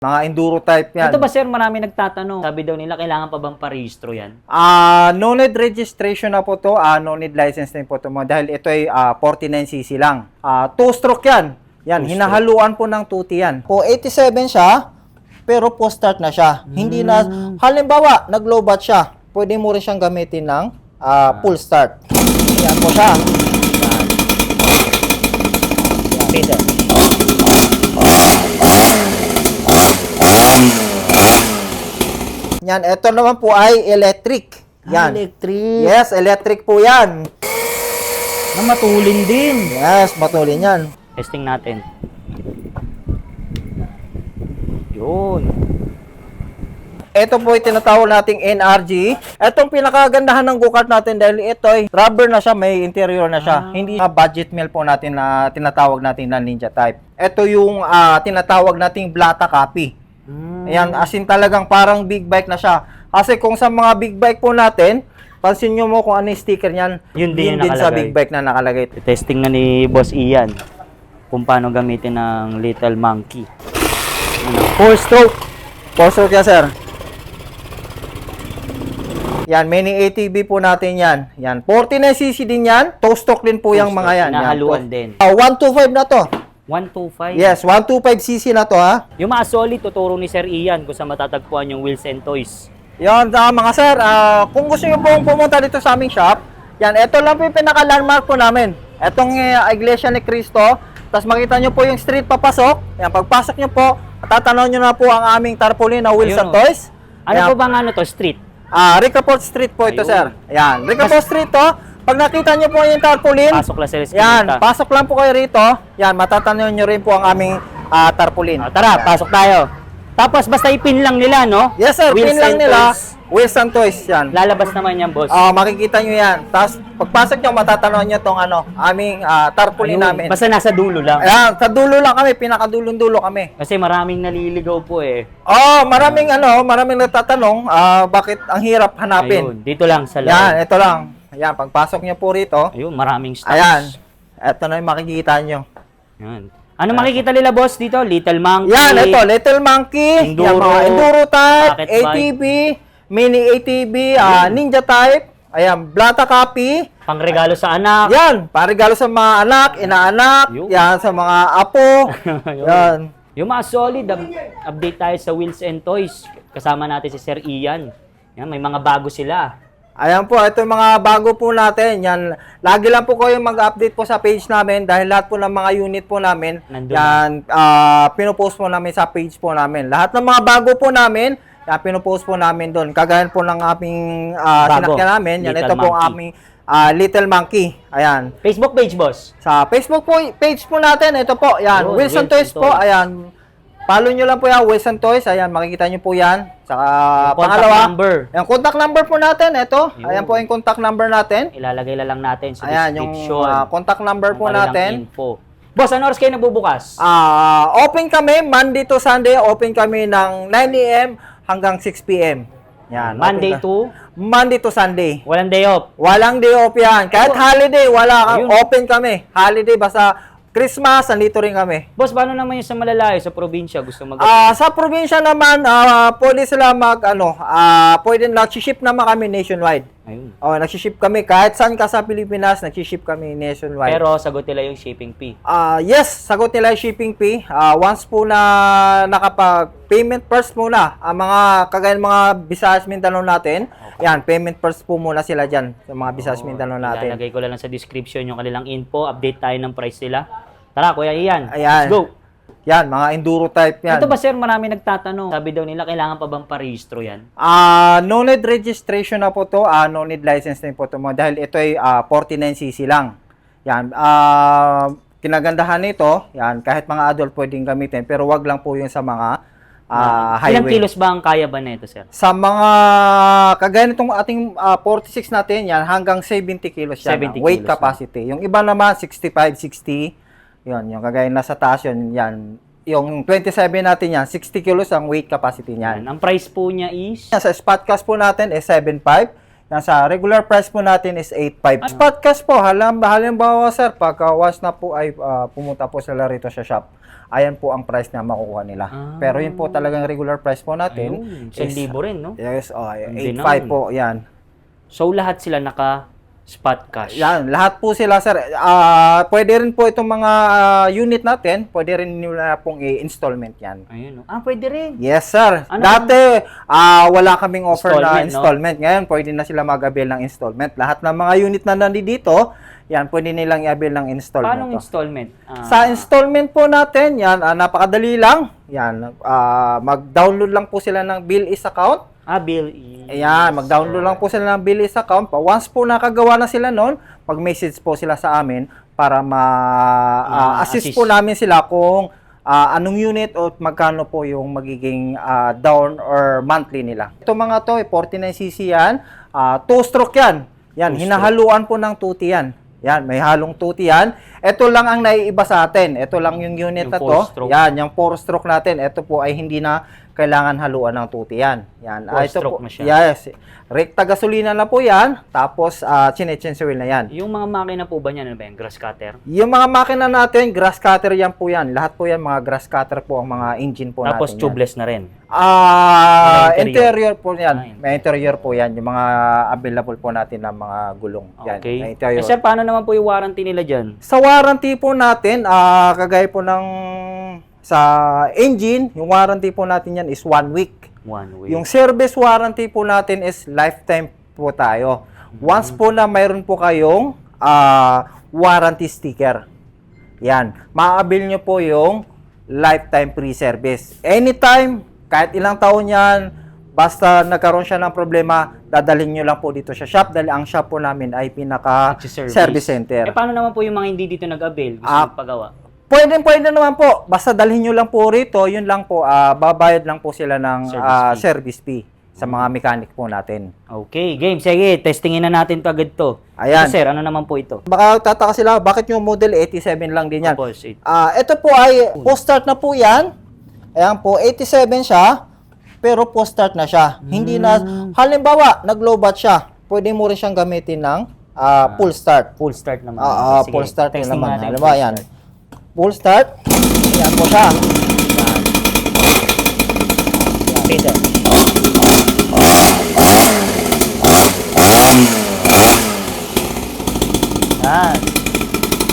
Mga enduro type yan. Ito ba sir, marami nagtatanong. Sabi daw nila, kailangan pa bang parehistro yan? No need registration na po to, no need license din po to mo dahil ito ay 49cc lang. Two-stroke yan. Yan, hinahaluan po ng tuti yan. Po 87 siya, pero post-start na siya. Hindi na, halimbawa, nag-low bat siya, pwede mo rin siyang gamitin ng full start. Yan po siya. Okay sir. Yan, ito naman po ay electric. Yan. Electric. Yes, electric po yan. Na matulin din. Yes, matulin yan. Testing natin. Yun. Ito po ay tinatawag nating NRG. Itong pinakagandahan ng go-kart natin dahil ito ay rubber na siya, may interior na siya. Hindi budget meal po natin na tinatawag natin na Ninja type. Ito yung tinatawag nating Blata copy. Ayan, as in talagang parang big bike na siya. Kasi kung sa mga big bike po natin, pansin nyo mo kung ano yung sticker niyan, Yun din yung sa nakalagay. big bike na nakalagay. Testing na ni Boss Ian kung paano gamitin ng Little Monkey. 4-stroke. 4-stroke yan, sir. Yan, mini ATV po natin yan. Yan, 49cc din yan. Two-stroke din po yung mga yan. Nahaluan din. 125 na to. 125. Yes, 125cc na to ha. Yung mga solid, tuturo ni Sir Ian kung saan matatagpuan yung wheels and toys. Yan, mga sir, kung gusto nyo pong pumunta dito sa aming shop, yan, ito lang po yung pinaka-landmark po namin. Itong Iglesia ni Cristo. Tapos makita nyo po yung street papasok. Yan, pagpasok nyo po, tatanaw nyo na po ang aming tarpaulin na wheels and toys. Ano po bang ano to? Street? Ricaport Street po ito, Ayun. sir. Yan, Ricaport Street to. Pag nakita nyo po yung tarpaulin, Pasok lang sa yan, pasok lang po kayo rito. Yan, matatanaw nyo rin po ang aming tarpaulin. Tara, pasok tayo. Tapos basta ipin lang nila, no? Yes, sir. Wheels Pin lang and nila. toys. Wheels and toys yan. Lalabas naman yan, boss. Makikita nyo yan. Tapos, pagpasok nyo, matatanaw nyo itong aming tarpaulin Ayun, namin. Basta nasa dulo lang. Ayan, sa dulo lang kami, pinakadulong-dulo kami. Kasi maraming naliligaw po eh. Maraming nagtatanong, bakit ang hirap hanapin. Ayun, dito lang sa loob. Yan, ito lang. Ayan, pagpasok nyo po rito, Ayun, maraming stocks. ayan, ito na yung makikita nyo. Yan. Ano makikita nila, boss, dito? Little Monkey. Yan, ito, Little Monkey, Enduro, yan, mga Enduro type, pocket bike. ATV, mini ATV, Ninja type, ayan, Blata copy, Pangregalo sa anak. yan, parigalo sa mga anak, inaanak, Yun. yan, sa mga apo, Ayun. yan. Yung mga solid, update tayo sa Wheels and Toys. Kasama natin si Sir Ian. Yan, may mga bago sila. Ayan po, ito yung mga bago po natin. Yan, lagi lang po kayo mag-update po sa page namin dahil lahat po ng mga unit po namin, Nandun yan, pinopost po namin sa page po namin. Lahat ng mga bago po namin, yan, pinopost po namin doon. Kagaya po ng aming Bago. sinakyan namin. Yan, Little ito po ang Monkey. aming Little Monkey. Ayan. Facebook page, boss. Sa Facebook po, page po natin, ito po. Yan, Yun, Wilson Wheels and Toys po. Toys. Ayan. Follow nyo lang po yan, Wilson Toys. Ayan, makikita nyo po yan. Saka Contact pangalawa, number. yung contact number po natin, ito. Yun. Ayan po yung contact number natin. Ilalagay na lang natin sa Ayan, yung description. contact number po Ang kanilang natin. Info. Boss, ano oras kayo nagbubukas? Open kami, Monday to Sunday. Open kami ng 9 a.m. hanggang 6 p.m. Yan. Monday open to? Monday to Sunday. Walang day off. Walang day off yan. Kahit holiday, Ayun. open kami. Holiday, basta Christmas, nandito rin kami. Boss, paano naman yung sa malalayo, sa probinsya? Gusto mag- Sa probinsya naman, pwede sila pwede nag-ship naman kami nationwide. Ayun. Nag-ship kami kahit saan ka sa Pilipinas, nag-ship kami nationwide. Pero sagot nila yung shipping fee. Yes, sagot nila yung shipping fee. Once po na nakapag-payment first muna, ang mga kagaya ng mga Visayas Mindanao natin, yan, payment first po muna sila dyan sa mga Visayas Mindanao natin. Ilalagay ko lang sa description yung kanilang info. Update tayo ng price nila. Tara, Kuya Ian. Ayan. Let's go. Yan, mga enduro type yan. Ito ba, sir, marami nagtatanong. Sabi daw nila, kailangan pa bang parehistro yan? No need registration na po to, no need license din po to mo dahil ito ay 49cc lang. Yan, kinagandahan nito, yan, kahit mga adult pwedeng gamitin, pero wag lang po yung sa mga highway. Ilang kilos ba ang kaya ba nito, sir? Sa mga, kagaya nitong ating 46 natin, yan, hanggang 70 kilos yan, 70 weight kilos, capacity. Yung iba naman, 65, 60, yun, yung kagaya nasa taas yun, yan. Yung 27 natin yan, 60 kilos ang weight capacity niyan. Ang price po niya is Sa Spotcast po natin is 7.5. Nasa regular price po natin is 8.5. Spot cash po, halimbawa sir, pagka once na po ay pumunta po sila rito sa shop, ayan po ang price na makukuha nila. Pero yun po talagang regular price po natin. Ayun, 1,000 rin, no? Yes, Hindi 8.5 po, yan. So, lahat sila naka-spot cash. Yan, lahat po sila sir. Pwede rin po itong mga unit natin, pwede rin nila pong i-installment yan. Ayun, no? Pwede rin. Yes, sir. Ano Dati, wala kaming offer na Installment, no? installment. Ngayon, pwede na sila mag-avail ng installment. Lahat ng mga unit na nandito, yan, pwede nilang i-avail ng installment. Paano installment? Sa installment po natin, yan, napakadali lang. Yan, mag-download lang po sila ng Bill.is account. Ayan, mag-download lang po sila ng Bill.is account. Once po nakagawa na sila noon, mag-message po sila sa amin para ma-assist po namin sila kung anong unit o magkano po yung magiging down or monthly nila. Ito mga to, 49cc yan, 2-stroke yan. Yan, hinahaluan po ng tuti yan. Yan, may halong tuti yan. Ito lang ang naiiba sa atin. Ito lang yung unit Yung na to. 4-stroke. Yan, yung 4-stroke natin. Ito po ay hindi na kailangan haluan ng tuti yan. Yan. Ito 4-stroke po, na siya. yes. Rekta gasolina na po yan. Tapos, chine-change wheel na yan. Yung mga makina po ba niyan, ano ba yan? Grass cutter? Yung mga makina natin, grass cutter yan po yan. Lahat po yan, mga grass cutter po ang mga engine po Tapos natin. tubeless na rin. Interior po yan. Ah, May interior po yan. Yung mga available po natin ng mga gulong. Yan, Okay. may interior. Sir, paano naman po yung warranty nila dyan? Sa warranty po natin, kagaya po ng sa engine, yung warranty po natin yan is 1 week. 1 week. Yung service warranty po natin is lifetime po tayo. Once po na mayroon po kayong warranty sticker. Yan. Maabil nyo po yung lifetime free service. Anytime, kahit ilang taon yan, basta nagkaroon siya ng problema, dadalhin nyo lang po dito sa shop dahil ang shop po namin ay pinaka-service center. Paano naman po yung mga hindi dito nag-avail? Gusto magpagawa? Pwede naman po. Basta dalhin nyo lang po rito, yun lang po, babayad lang po sila ng service fee sa mga mechanic po natin. Okay, game. Sige, testingin na natin to agad to. Ayan. So, sir, ano naman po ito? Baka tataka sila, bakit yung model 87 lang din yan? Boss, Ito po ay post-start na po yan. Ayan po, 87 siya, pero post-start na siya. Hindi na, halimbawa, nag-low bat siya, pwede mo rin siyang gamitin ng full start. Full start naman. Sige, Full start testing naman. natin. Halimbawa, yan. Full start. Ayan po siya. Okay, sir. Yan.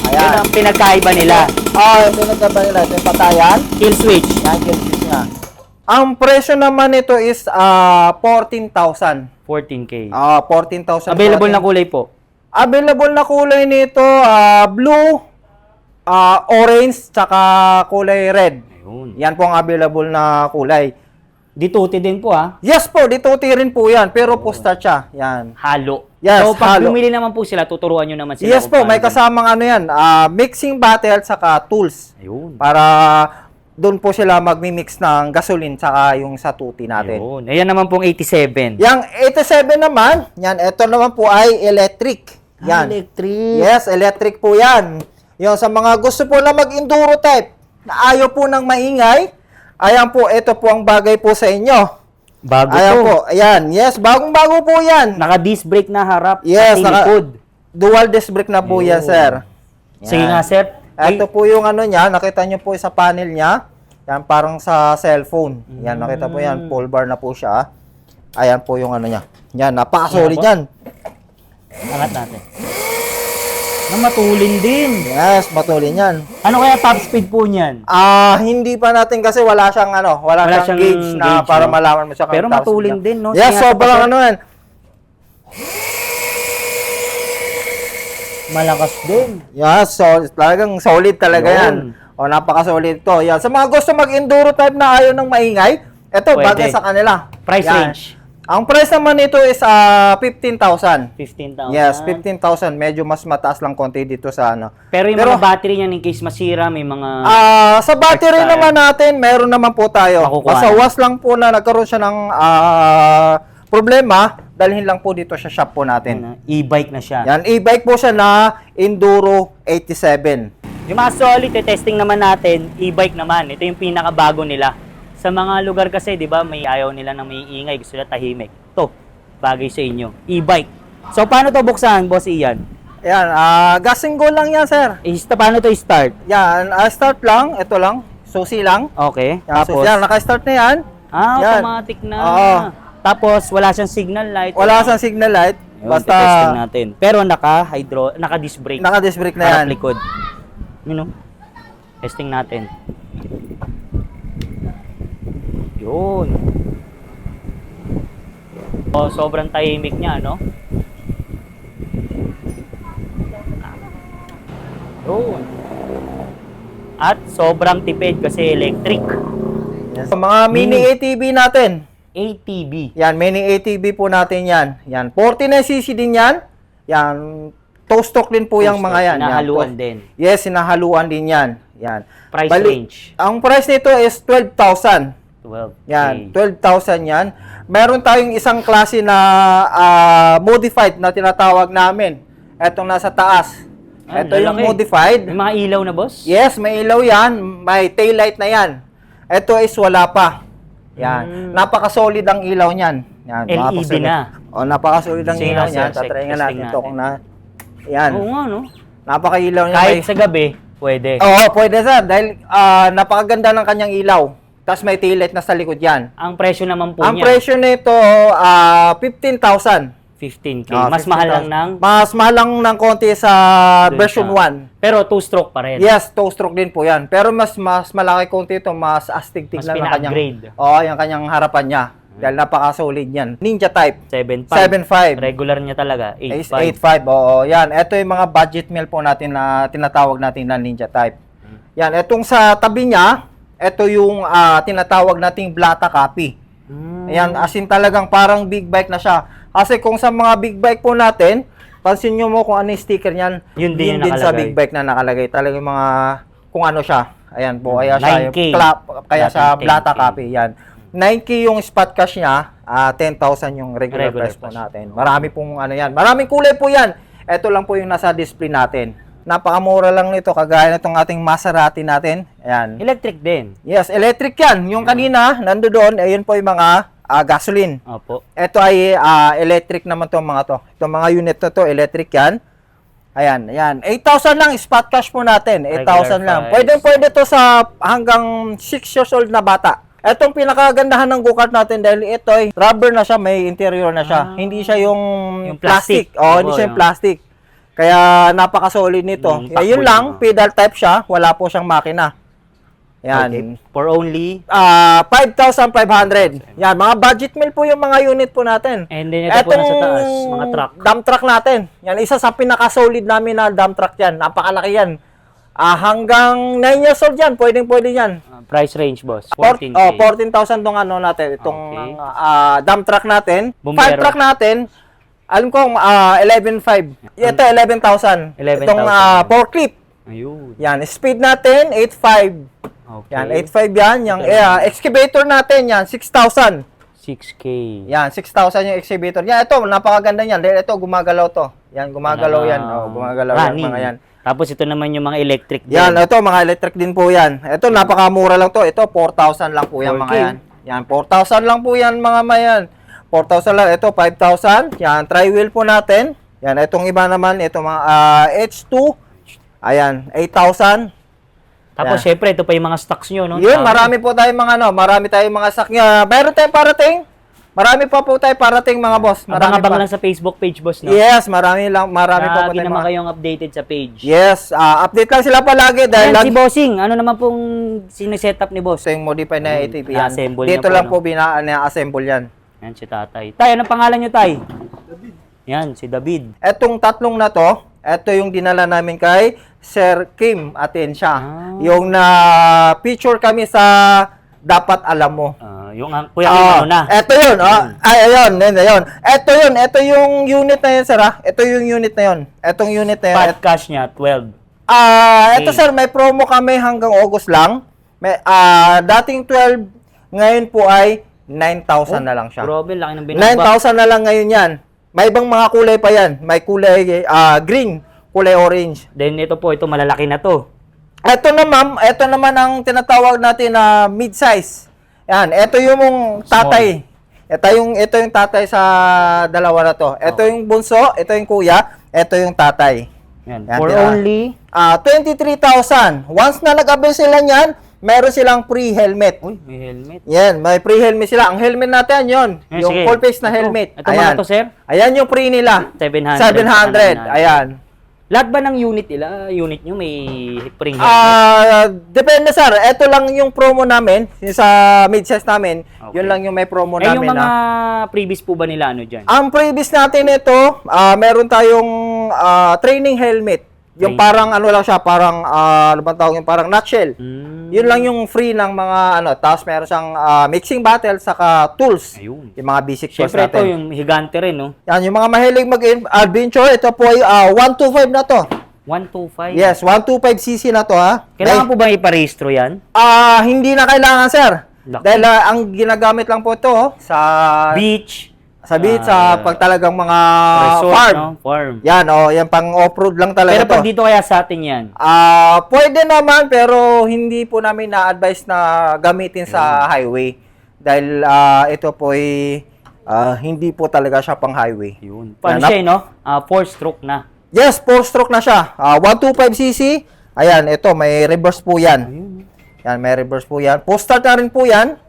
Ayan. Yan ang pinagkaiba nila. Yung pinagkaba nila, ito yung patayan. Kill switch. Yan, kill switch niya. Ang presyo naman nito is 14,000. 14K. 14,000. Available na kulay po. Available na kulay nito, blue, orange, tsaka kulay red. Ayun. Yan po ang available na kulay. Dituti din po Yes po, dituti rin po yan, pero post-start siya. Yan. Halo. Yes, so, pag halo. bumili naman po sila, tuturuan nyo naman sila. Yes po, kung may paano kasamang ano yan, mixing bottle tsaka tools. Ayun. Para doon po sila magmi-mix ng gasoline tsaka yung sa tuti natin. Ayun. Ayan naman pong 87. Yang 87 naman, yan, ito naman po ay electric. Yan. Electric. Yes, electric po yan. Yung sa mga gusto po na mag-enduro type, na ayaw po ng maingay, ayan po, ito po ang bagay po sa inyo. Bago Ayan to. po, ayan. Yes, bagong-bago po yan. Naka-disc brake na harap. Yes, pati likod. dual disc brake na po yan, Ayun. sir. Sige Yan. nga, sir. Ito po yung ano niya, nakita nyo po sa panel niya. Yan, parang sa cellphone. Yan, nakita po yan, full bar na po siya. Ayan po yung ano niya. Yan, napaka-solid yan. Angat natin. Na matulin din. Yes, matulin yan. Ano kaya top speed po niyan? Hindi pa natin kasi wala siyang ano, wala siyang gauge na gauge, para no? malaman mo siya. Pero kung top matulin speed din, no? niya. Yes, Sige nga, sobrang sir. ano yan. Malakas din. Yes, so talagang solid talaga Yun. yan. O, napaka-solid to. Yan. Sa mga gusto mag-enduro type na ayaw ng maingay, ito, Pwede. bagay sa kanila. Price Yan. range? Ang price naman nito is 15,000. 15,000. Yes, 15,000. Medyo mas mataas lang konti dito sa ano. Pero yung mga battery niyan in case masira, may mga... Sa battery Extra. naman natin, meron naman po tayo. Makukuha Basta na. was lang po na nagkaroon siya ng problema, dalhin lang po dito sa shop po natin. e-bike na siya. Yan, e-bike po siya na Enduro 87. Yung mga solid, testing naman natin, e-bike naman. Ito yung pinakabago nila. Sa mga lugar kasi, di ba, may ayaw nila na may ingay, gusto nila tahimik. Ito, bagay sa inyo. E-bike. So, paano to buksan, Boss Ian? Ayan, gas and go lang yan, sir. Paano to start? Yan, start lang. Ito lang. Susi lang. Okay. Yan, Tapos, yan, naka-start na yan. Yan. automatic na. Oo. Tapos, wala siyang signal light. Wala sa signal light. Yun, Basta, testing natin. Pero naka-disc brake. naka-disc brake na Harap yan. likod. Testing natin. Yun. Oh, sobrang tahimik niya, no? Yun. At sobrang tipid kasi electric. Yes. Mga mini ATV natin. ATV. Yan, mini ATV po natin yan. Yan, 49cc din yan. Yan, two-stroke din po yung mga yan. Hinahaluan Yan, din. Yes, sinahaluan din yan. Yan. Price range. Ang price nito is 12,000. 12. Yan, 12,000 yan. Meron tayong isang klase na modified na tinatawag namin. Etong nasa taas. Ah, Ito yung lalaki. modified. May mga ilaw na, boss? Yes, may ilaw yan. May taillight na yan. Ito is wala pa. Yan. Napaka-solid ang ilaw niyan. Yan, LED napaka-solid. na. O, napaka-solid ang Sige ilaw nga, niyan. sir. Tatry nga Testing natin ito natin. kung na... Yan. Oo nga, no? Napaka-ilaw niya. Kahit sa gabi, pwede. Oo, pwede sir. Dahil napakaganda ng kanyang ilaw. Tapos may taillight na sa likod yan. Ang presyo naman po Ang niya, presyo nito, 15,000. 15K. Ah, Mas mahal lang 15,000. ng... Mas mahal lang ng konti sa Dun version sa- 1. Pero two-stroke pa rin. Yes, two-stroke din po yan. Pero mas malaki konti ito, mas astig-tig Mas lang ang kanyang... pina-upgrade. Oo, yung kanyang harapan niya. Dahil napaka-solid yan. Ninja type. 7.5. 7.5. Regular niya talaga, Is 8.5. 8.5. Oo, yan. Ito yung mga budget meal po natin na tinatawag natin na Ninja type. Yan, itong sa tabi niya, ito yung tinatawag nating Blata copy. Ayan, as in talagang parang big bike na siya. Kasi kung sa mga big bike po natin, pansin nyo mo kung ano yung sticker niyan, Yun din yung sa nakalagay. big bike na nakalagay. Talagang mga, kung ano siya. Ayan po, kaya siya, 9K. kaya sa Dating Blata 10K. copy, yan. 9K yung spot cash niya, 10,000 yung regular price po price. natin. Marami pong ano yan. Maraming kulay po yan. Ito lang po yung nasa display natin. Napakamura lang nito, kagaya nitong ating Maserati natin. Ayan. Electric din. Yes, electric yan. Yung kanina, nando doon, ayun po yung mga gasoline. Opo. Ito ay electric naman to mga to. Itong mga unit na to, electric yan. Ayan, ayan. 8,000 lang, spot cash po natin. 8,000 Regular lang. price. Pwede to sa hanggang 6 years old na bata. Itong pinakagandahan ng go-kart natin dahil ito ay rubber na siya, may interior na siya. Hindi siya yung Yung plastic. Oh, hindi Oo, siya yung yung- plastic. Kaya napaka-solid nito. Yung takbo Ayun lang, niya. pedal type siya, wala po siyang makina. Yan. Okay. For only... 5,500. Yan, mga budget meal po yung mga unit po natin. And then ito po nasa taas, mga truck. Dump truck natin. Yan, isa sa pinaka-solid namin na dump truck yan. Napakalaki yan. Hanggang 9 years old yan. Pwedeng-pwede yan. Price range, boss. 14K. 14,000 tong ano natin. Itong Okay. dump truck natin. Bombero. 5 truck natin. Alam ko, 11,500. Ito, 11,000. 11,000. Itong forklift. Ayun. Yan, speed natin, 8,500. Okay. Yan, 8,500 yan. Yung excavator natin, yan, 6,000. 6K. Yan, 6,000 yung excavator. Yan, ito, napakaganda yan. Dahil ito, gumagalaw to. Yan, gumagalaw yan. Oh, gumagalaw yan, Running. mga yan. Tapos ito naman yung mga electric din. Yan, ito, mga electric din po yan. Ito, napakamura lang to. Ito, 4,000 lang po yan, 4K. mga yan. Yan, 4,000 lang po yan, mga mayan. 4,000 lang. Ito, 5,000. Yan, tri-wheel po natin. Yan, itong iba naman, ito mga H2. Ayan, 8,000. Tapos Yan. syempre, ito pa yung mga stocks nyo, no? Yun, Dami. marami po tayong mga marami tayong mga sakya. Meron tayong parating. Marami pa po tayong parating, mga boss. Marami Abang-abang pa. lang sa Facebook page, boss, no? Yes, marami pa po Lagi tayong naman mga... kayong updated sa page. Yes, update lang sila palagi dahil Ayan, si Bossing, ano naman pong sinesetup ni Boss? sa yung modify na ATV yan. na-assemble niya Dito po, lang no? po na-assemble yan. Yan, si Tatay. Tay, anong pangalan nyo, Tay? David. Yan, si David. Etong tatlong na to, ito yung dinala namin kay Sir Kim Atensya. Yung na-feature kami sa Dapat Alam Mo. Yung kuya Kim, ano na? Ito yun. Ayun. Ito yung unit na yun, sir. Ito yung unit na yun. Etong unit na yun. Spot cash niya, 12. Ito sir, may promo kami hanggang August lang. May, dating 12, ngayon po ay 9,000 na lang siya. Grabe, laki ng binaba. 9,000 na lang ngayon yan. May ibang mga kulay pa yan. May kulay green, kulay orange. Then ito po, ito malalaki na to. Ito naman ang tinatawag natin na mid-size. Yan, ito yung tatay. Ito yung tatay sa dalawa na to. Ito yung bunso, ito yung kuya, ito yung tatay. Yan. Yan, For tira. only 23,000. Once na nag-avail sila niyan, meron silang free helmet. Uy, may helmet. Yan, may free helmet sila. Ang helmet natin yon, Yan, yung sige. full face na helmet. Ito mga to, sir? Ayan yung free nila. 700. 700. Ayan. Lahat ba ng unit nyo may free helmet? Depende sir. Ito lang yung promo namin, yung sa mid-size namin. Okay. Yun lang yung may promo Yung namin. mga previous po ba nila ano dyan? Ang previous natin ito, meron tayong training helmet. Yung Training. parang ano lang siya, parang ano ba tawag yung parang nutshell. Yun lang yung free ng mga ano, tapos meron siyang mixing bottle saka tools. Ayun. Yung mga basic tools Siyempre ito natin. yung higante rin, no? Yan, yung mga mahilig mag-adventure, ito po ay 125 na to. 125. Yes, 125cc na to ha. Kailangan po ba iparehistro yan? Hindi na kailangan sir. Laki. Dahil ang ginagamit lang po ito sa Beach. beach, sa pag talagang mga Resort, farm. no? Farm. Yan, yan pang off-road lang talaga Pero to. pag dito kaya sa atin yan? Pwede naman pero hindi po namin na-advise na gamitin sa highway. Dahil ito po ay hindi po talaga siya pang highway. Yun. Paano siya, no? 4-stroke na. Yes, 4-stroke na siya. 125cc. Ayan, ito may reverse po yan. Yan, may reverse po yan. Post start na rin po yan.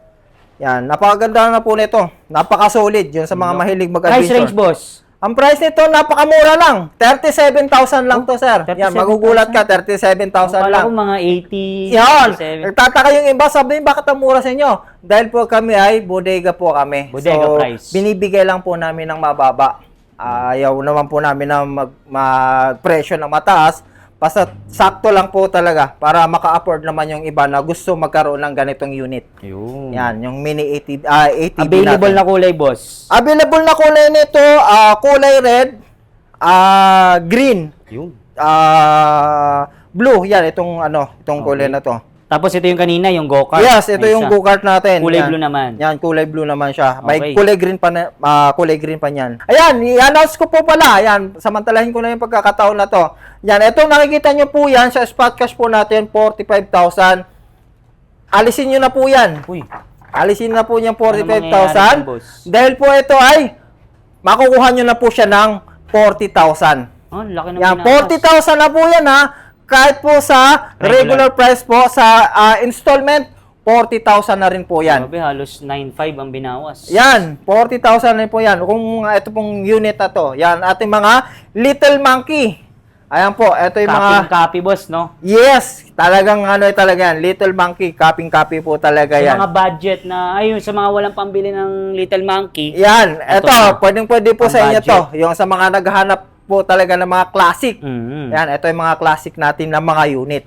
Yan, napakaganda na po nito. Napaka-solid yun sa mga mahilig mag-adventure. Price range, boss? Ang price nito, napakamura lang. 37,000 lang to, sir. Yan, 37,000? magugulat ka, 37,000 Kala lang. ko mga 80, Yan, 87. nagtataka yung iba, sabihin, bakit ang mura sa inyo? Dahil po kami ay bodega po kami. Bodega price. Binibigay lang po namin ng mababa. Ayaw naman po namin na mag-presyo ng mataas. Basta sakto lang po talaga para maka-afford naman yung iba na gusto magkaroon ng ganitong unit. Yun. Yan, yung mini ATV Available natin. na kulay, boss? Available na kulay nito, kulay red, green, Yun. blue. Yan, itong kulay na to. Tapos ito yung kanina, yung go-kart. Yes, ito May yung isa. go-kart natin. Kulay Yan. blue naman. Yan, kulay blue naman siya. May Okay. kulay green pa niyan. Ayan, i-announce ko po pala. Ayan, samantalahin ko na yung pagkakataon na to. Yan, ito nakikita nyo po yan sa spot cash po natin, 45,000. Alisin nyo na po yan. Uy. Alisin na po yung mangyayari 45,000. dyan, boss? Dahil po ito ay makukuha nyo na po siya ng 40,000. Oh, laki ng Yan, binawas. 40,000 na po yan ha. Kahit po sa regular price po, sa installment, 40,000 na rin po yan. Grabe, halos 9.5 ang binawas. Yan, 40,000 na rin po yan. Kung ito pong unit na to, yan, ating mga Little Monkey. Ayan po, ito yung mga... Copy, boss, no? Yes, talagang talaga yan. Little Monkey, copy po talaga Sa yan. mga budget na, ayun, sa mga walang pambili ng Little Monkey. Yan, Ito ito, na. pwede po Ang sa inyo budget. to. Yung sa mga naghahanap po talaga ng mga classic. Yan, ito yung mga classic natin na mga unit.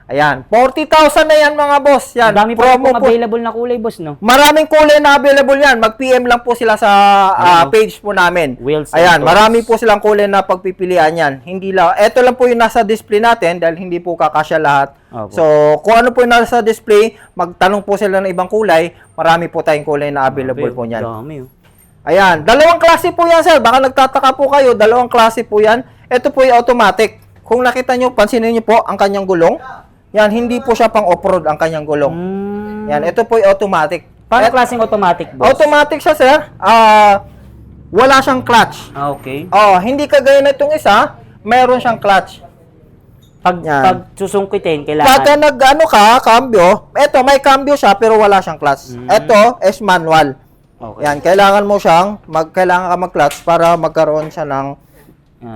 Ayan, 40,000 na yan mga boss. Yan, Ang dami pa rin promo pong po. available na kulay, boss, no? Maraming kulay na available yan. Mag-PM lang po sila sa page po namin. Wheels and Ayan, toys. marami po silang kulay na pagpipilian yan. Hindi lang, ito lang po yung nasa display natin dahil hindi po kakasya lahat. Opo. So, kung ano po yung nasa display, magtanong po sila ng ibang kulay. Marami po tayong kulay na available po niyan. Dami, oh. Ayan, dalawang klase po yan, sir. Baka nagtataka po kayo, dalawang klase po yan. Ito po yung automatic. Kung nakita nyo, pansinin nyo po ang kanyang gulong. Yan, hindi po siya pang off-road ang kanyang gulong. Yan, ito po yung automatic. Paano klaseng automatic, boss? Automatic siya, sir. Wala siyang clutch. Okay. Hindi kagaya na itong isa, meron siyang clutch. Pag Yan. susungkitin, Pagka kailangan... cambio, ito may cambio siya pero wala siyang clutch. Ito is manual. Okay. Yan, kailangan mo siyang, kailangan ka mag-clutch para magkaroon siya ng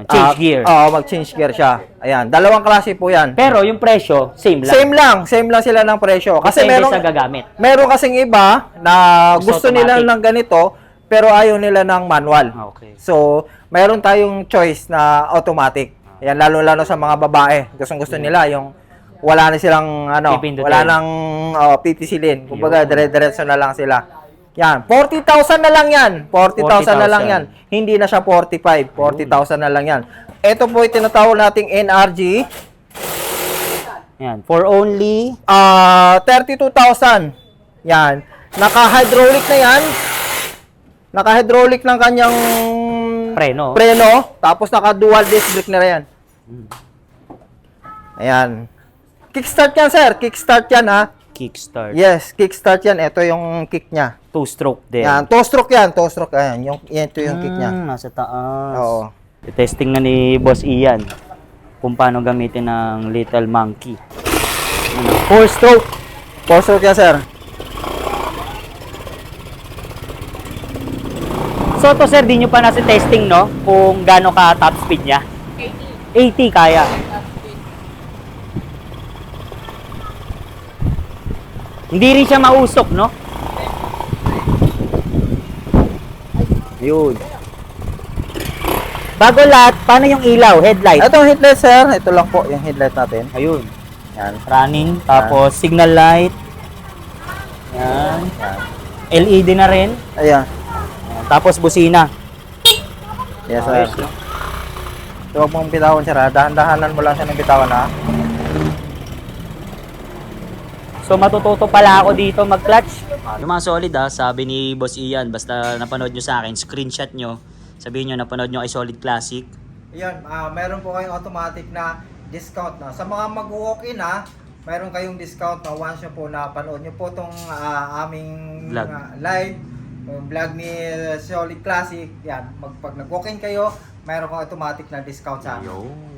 change gear. Oo, mag-change gear siya. Ayan, dalawang klase po yan. Pero yung presyo, same lang. Same lang sila ng presyo. Kasi Depende sa gagamit. meron kasing iba na gusto nila automatic. ng ganito, pero ayaw nila ng manual. Okay. So, meron tayong choice na automatic. Ayan, lalo-lalo sa mga babae. Gustong-gusto nila yung wala na silang, Pipindutin. wala nang pipisilin. Kumbaga, dire-diretso na lang sila. Yan, 40,000 na lang yan. 40,000 na lang yan. Hindi na siya 45. 40,000 na lang yan. Ito po yung tinatawag nating NRG. Yan. For only... 32,000. Yan. Naka-hydraulic na yan. Naka-hydraulic ng kanyang Preno. Tapos naka-dual disc brake na yan. Ayan. Kickstart yan, sir. Kickstart yan, ha. Kickstart. Yes, kickstart yan. Ito yung kick niya. Two-stroke din. Yan, two-stroke yan. Two-stroke. Ayan, ito yung kick niya. Nasa taas. Oo. Testing na ni Boss Ian kung paano gamitin ng Little Monkey. Four-stroke. Four-stroke yan, sir. So to sir, di nyo pa nasa testing, no? Kung gaano ka top speed niya? 80 kaya. Hindi rin siya mausok, no? Ayun. Bago lahat, paano yung ilaw, headlight? Ito yung headlight, sir. Ito lang po yung headlight natin. Ayun. Yan. Running, tapos signal light. Yan. Yan. LED na rin. Ayan. Tapos busina. Yes, sir. Ayos, no? So, huwag mong bitawan, sir. Dahan-dahanan mo lang siya ng bitawan, ha? So matututo pala ako dito mag-clutch. Yung mga solid sabi ni Boss Ian, basta napanood nyo sa akin, screenshot nyo, sabihin nyo napanood nyo kay Solid Classic. Ayan, meron po kayong automatic na discount na. Sa mga mag-walk-in, meron kayong discount na once nyo po na panood nyo po itong aming Vlog. Live, vlog ni Solid Classic. Yan, pag nag-walk-in kayo, meron kang automatic na discount sa amin. Ayun.